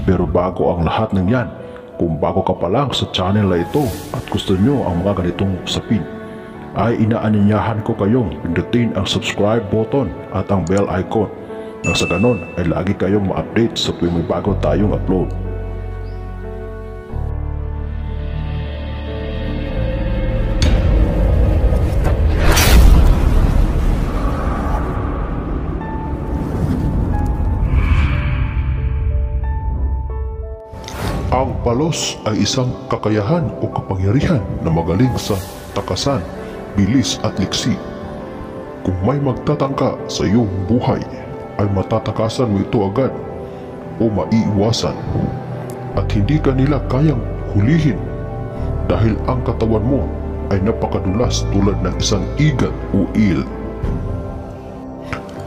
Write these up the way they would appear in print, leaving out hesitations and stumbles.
Pero bago ang lahat ng yan, kung bago ka pa lang sa channel na ito at gusto nyo ang mga ganitong usapin, ay inaanyayahan ko kayong pindutin ang subscribe button at ang bell icon nang sa ganon ay lagi kayong ma-update sa tuwing may bago tayong upload. Ang palos ay isang kakayahan o kapangyarihan na magaling sa takasan, bilis at liksi. Kung may magtatangka sa iyong buhay, ay matatakasan mo ito agad o maiiwasan at hindi ka nila kayang hulihin dahil ang katawan mo ay napakadulas tulad ng isang igat o eel.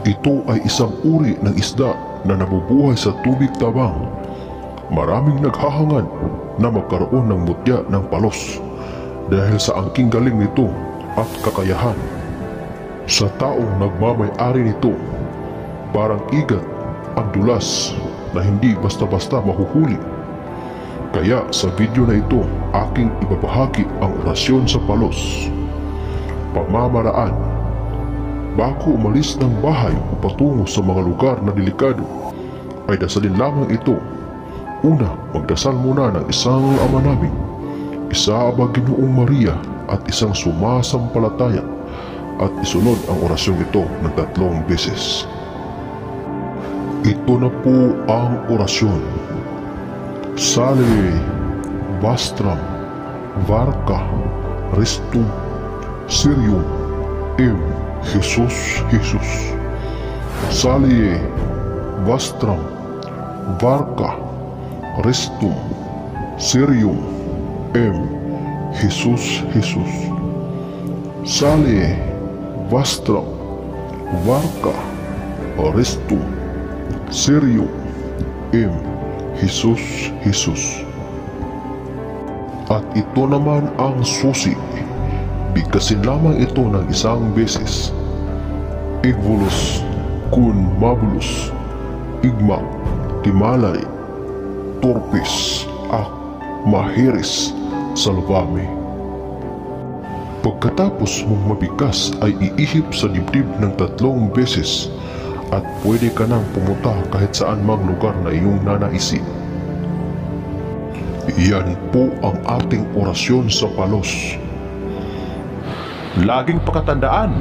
Ito ay isang uri ng isda na nabubuhay sa tubig tabang. Maraming naghahangad na magkaroon ng mutya ng palos dahil sa angking galing nito at kakayahan. Sa taong nagmamay-ari nito, parang igat ang dulas na hindi basta-basta mahuhuli. Kaya sa video na ito, aking ibabahagi ang orasyon sa palos. Pamamaraan: bago umalis ng bahay o patungo sa mga lugar na delikado, ay dasalin lamang ito. Una, magdasal muna ng isang Ama Namin, isa aba Ginoong Maria at isang sumasampalataya at isunod ang orasyong ito ng 3 beses. Ito na po ang orasyon. Salve Vastram Varca Restum Sirium Em Jesus Jesus. Salve Vastram Varca Restum Sirium Em Jesus Jesus. Salve Vastram Varca Restum Sirium Em Jesus Jesus. At ito naman ang susi. Bigkasin lamang ito ng isang beses. Igvolus kun mabulus igma timalay torpis ak mahiris salvame. Pagkatapos mong mabigkas ay iihip sa dibdib ng 3 beses at pwede ka nang pumunta kahit saan mang lugar na iyong nanaisin. Iyan po ang ating orasyon sa palos. Laging pakatandaan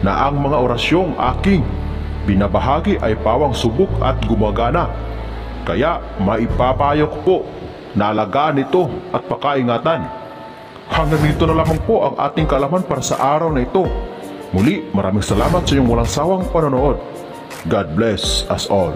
na ang mga orasyong aking binabahagi ay pawang subok at gumagana. Kaya maipapayo ko po na alagaan ito at pakaingatan. Hanggang dito na lamang po ang ating kaalaman para sa araw na ito. Muli, maraming salamat sa iyong walang sawang panonood. God bless us all.